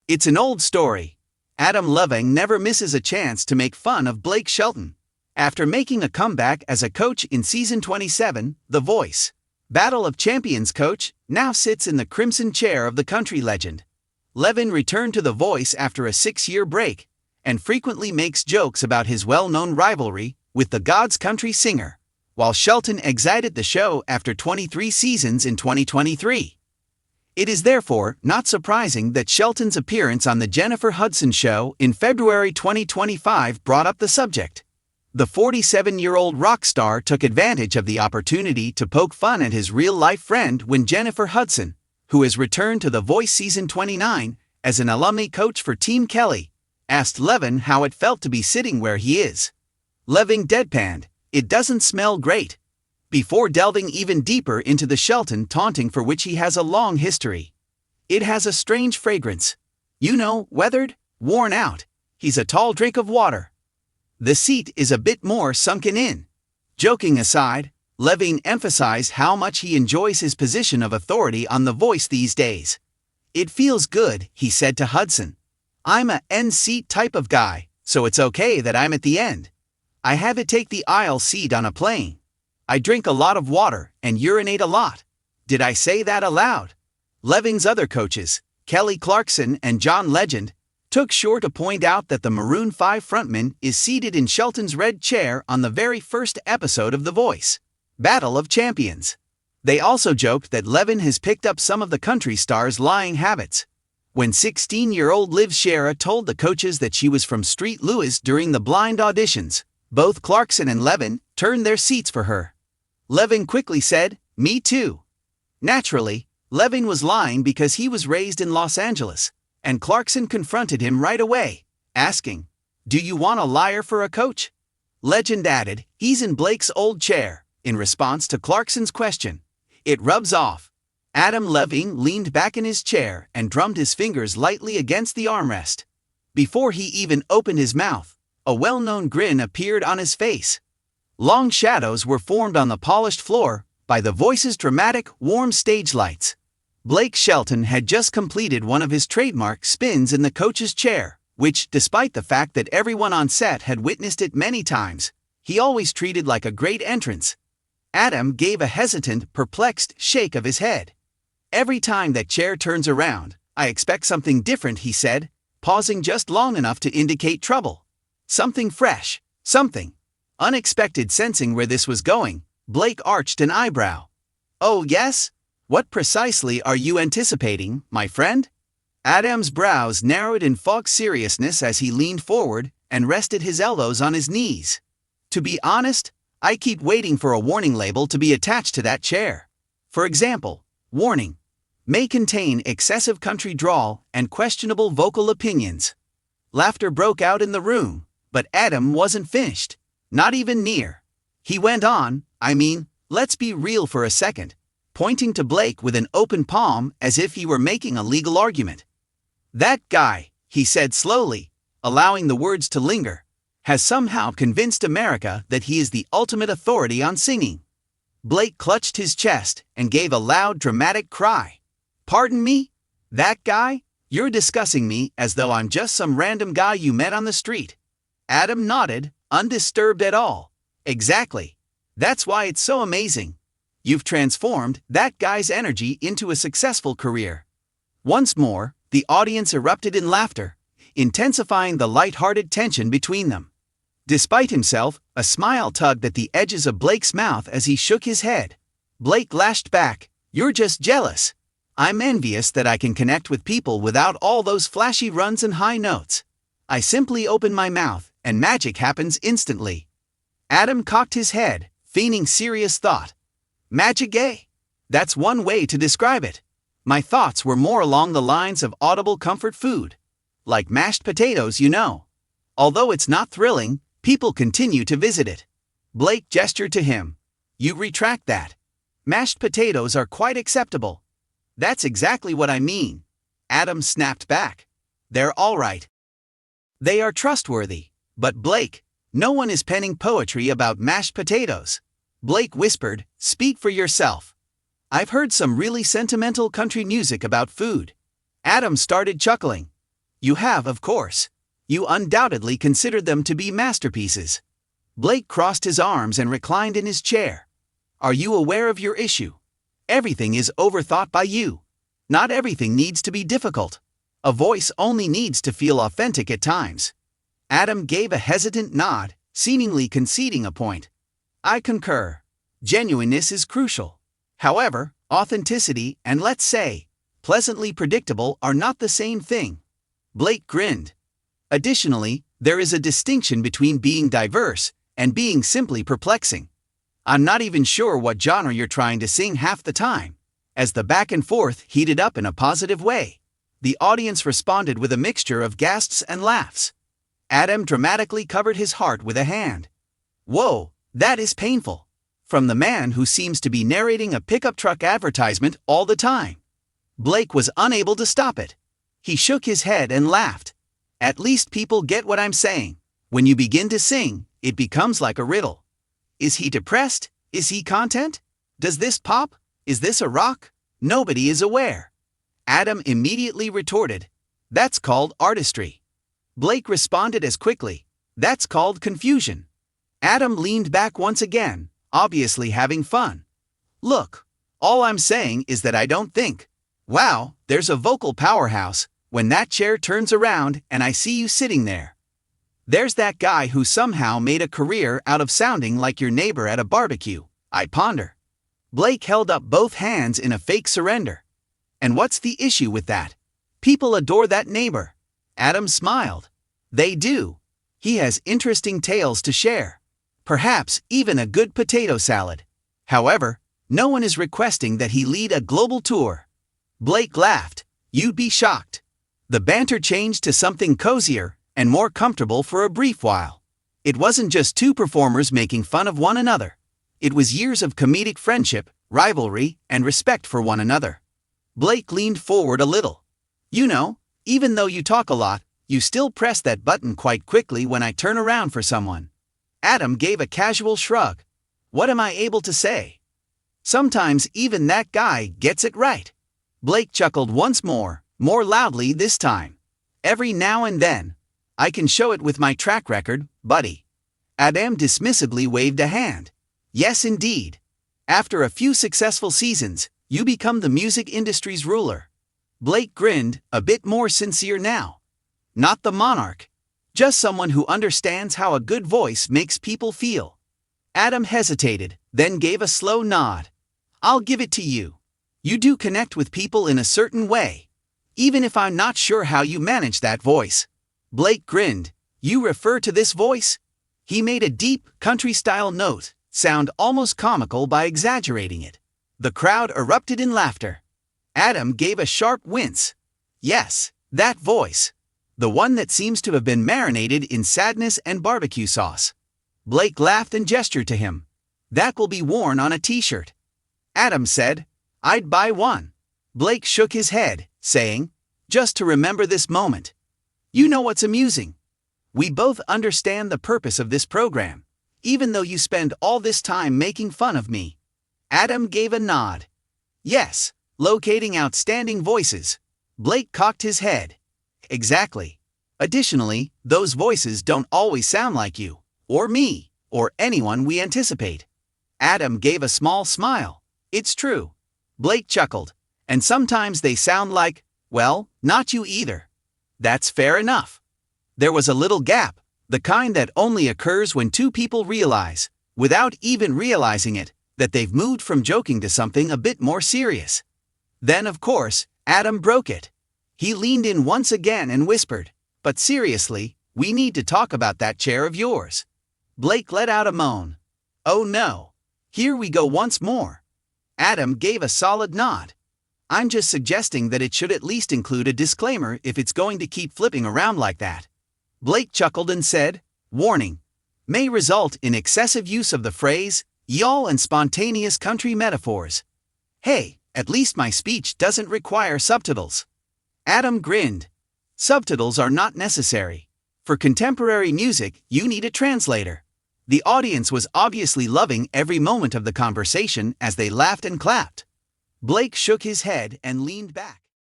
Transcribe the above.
It's an old story. Adam Levine never misses a chance to make fun of Blake Shelton. After making a comeback as a coach in Season 27, The Voice Battle of Champions coach now sits in the crimson chair of the country legend. Levine returned to The Voice after a 6-year break, and frequently makes jokes about his well-known rivalry with the God's Country singer, while Shelton exited the show after 23 seasons in 2023. It is therefore not surprising that Shelton's appearance on The Jennifer Hudson Show in February 2025 brought up the subject. The 47-year-old rock star took advantage of the opportunity to poke fun at his real-life friend when Jennifer Hudson, who has returned to The Voice Season 29 as an alumni coach for Team Kelly, asked Levine how it felt to be sitting where he is. Levine deadpanned, "It doesn't smell great," before delving even deeper into the Shelton taunting for which he has a long history. "It has a strange fragrance. You know, weathered, worn out. He's a tall drink of water. The seat is a bit more sunken in." Joking aside, Levine emphasized how much he enjoys his position of authority on The Voice these days. "It feels good," he said to Hudson. "I'm a end seat type of guy, so it's okay that I'm at the end. I have it take the aisle seat on a plane. I drink a lot of water and urinate a lot. Did I say that aloud?" Levine's other coaches, Kelly Clarkson and John Legend, took sure to point out that the Maroon 5 frontman is seated in Shelton's red chair on the very first episode of The Voice Battle of Champions. They also joked that Levine has picked up some of the country star's lying habits. When 16-year-old Liv Schera told the coaches that she was from St. Louis during the blind auditions, both Clarkson and Levine turned their seats for her. Levine quickly said, "Me too." Naturally, Levine was lying because he was raised in Los Angeles, and Clarkson confronted him right away, asking, "Do you want a liar for a coach?" Legend added, "He's in Blake's old chair," in response to Clarkson's question. "It rubs off." Adam Levine leaned back in his chair and drummed his fingers lightly against the armrest. Before he even opened his mouth, a well-known grin appeared on his face. Long shadows were formed on the polished floor by The Voice's dramatic, warm stage lights. Blake Shelton had just completed one of his trademark spins in the coach's chair, which, despite the fact that everyone on set had witnessed it many times, he always treated like a great entrance. Adam gave a hesitant, perplexed shake of his head. "Every time that chair turns around, I expect something different," he said, pausing just long enough to indicate trouble. "Something fresh, something unexpected." Sensing where this was going, Blake arched an eyebrow. "Oh yes? What precisely are you anticipating, my friend?" Adam's brows narrowed in fog seriousness as he leaned forward and rested his elbows on his knees. "To be honest, I keep waiting for a warning label to be attached to that chair. For example, warning: may contain excessive country drawl and questionable vocal opinions." Laughter broke out in the room, but Adam wasn't finished. Not even near. He went on, "Let's be real for a second," pointing to Blake with an open palm as if he were making a legal argument. "That guy," he said slowly, allowing the words to linger, "has somehow convinced America that he is the ultimate authority on singing." Blake clutched his chest and gave a loud, dramatic cry. "Pardon me? That guy? You're discussing me as though I'm just some random guy you met on the street." Adam nodded, undisturbed at all. "Exactly. That's why it's so amazing. You've transformed that guy's energy into a successful career." Once more, the audience erupted in laughter, intensifying the light-hearted tension between them. Despite himself, a smile tugged at the edges of Blake's mouth as he shook his head. Blake lashed back, "You're just jealous. I'm envious that I can connect with people without all those flashy runs and high notes. I simply open my mouth, and magic happens instantly." Adam cocked his head, feigning serious thought. "Magic, eh? That's one way to describe it. My thoughts were more along the lines of audible comfort food. Like mashed potatoes, you know. Although it's not thrilling, people continue to visit it." Blake gestured to him. "You retract that. Mashed potatoes are quite acceptable." "That's exactly what I mean." Adam snapped back. "They're all right. They are trustworthy. But Blake, no one is penning poetry about mashed potatoes." Blake whispered, "Speak for yourself. I've heard some really sentimental country music about food." Adam started chuckling. You have, of course. You undoubtedly considered them to be masterpieces. Blake crossed his arms and reclined in his chair. Are you aware of your issue? Everything is overthought by you. Not everything needs to be difficult. A voice only needs to feel authentic at times. Adam gave a hesitant nod, seemingly conceding a point. I concur. Genuineness is crucial. However, authenticity and, let's say, pleasantly predictable are not the same thing. Blake grinned. Additionally, there is a distinction between being diverse and being simply perplexing. I'm not even sure what genre you're trying to sing half the time. As the back and forth heated up in a positive way, the audience responded with a mixture of gasps and laughs. Adam dramatically covered his heart with a hand. Whoa, that is painful. From the man who seems to be narrating a pickup truck advertisement all the time. Blake was unable to stop it. He shook his head and laughed. At least people get what I'm saying. When you begin to sing, it becomes like a riddle. Is he depressed? Is he content? Does this pop? Is this a rock? Nobody is aware. Adam immediately retorted, that's called artistry. Blake responded as quickly, that's called confusion. Adam leaned back once again, obviously having fun. Look, all I'm saying is that I don't think, wow, there's a vocal powerhouse, when that chair turns around and I see you sitting there. There's that guy who somehow made a career out of sounding like your neighbor at a barbecue, I ponder. Blake held up both hands in a fake surrender. And what's the issue with that? People adore that neighbor. Adam smiled. They do. He has interesting tales to share. Perhaps even a good potato salad. However, no one is requesting that he lead a global tour. Blake laughed. You'd be shocked. The banter changed to something cozier and more comfortable for a brief while. It wasn't just two performers making fun of one another. It was years of comedic friendship, rivalry, and respect for one another. Blake leaned forward a little. You know, even though you talk a lot, you still press that button quite quickly when I turn around for someone. Adam gave a casual shrug. What am I able to say? Sometimes even that guy gets it right. Blake chuckled once more loudly this time. Every now and then. I can show it with my track record, buddy. Adam dismissively waved a hand. Yes, indeed. After a few successful seasons, you become the music industry's ruler. Blake grinned, a bit more sincere now. Not the monarch. Just someone who understands how a good voice makes people feel. Adam hesitated, then gave a slow nod. I'll give it to you. You do connect with people in a certain way. Even if I'm not sure how you manage that voice. Blake grinned. You refer to this voice? He made a deep, country-style note, sound almost comical by exaggerating it. The crowd erupted in laughter. Adam gave a sharp wince. Yes, that voice. The one that seems to have been marinated in sadness and barbecue sauce. Blake laughed and gestured to him. That will be worn on a t-shirt. Adam said, I'd buy one. Blake shook his head, saying, just to remember this moment. You know what's amusing? We both understand the purpose of this program, even though you spend all this time making fun of me. Adam gave a nod. Yes, locating outstanding voices. Blake cocked his head. Exactly. Additionally, those voices don't always sound like you, or me, or anyone we anticipate. Adam gave a small smile. It's true. Blake chuckled. And sometimes they sound like, well, not you either. That's fair enough. There was a little gap, the kind that only occurs when two people realize, without even realizing it, that they've moved from joking to something a bit more serious. Then, of course, Adam broke it. He leaned in once again and whispered, but seriously, we need to talk about that chair of yours. Blake let out a moan. Oh no. Here we go once more. Adam gave a solid nod. I'm just suggesting that it should at least include a disclaimer if it's going to keep flipping around like that. Blake chuckled and said, warning, may result in excessive use of the phrase, y'all and spontaneous country metaphors. Hey, at least my speech doesn't require subtitles. Adam grinned. Subtitles are not necessary. For contemporary music, you need a translator. The audience was obviously loving every moment of the conversation as they laughed and clapped. Blake shook his head and leaned back.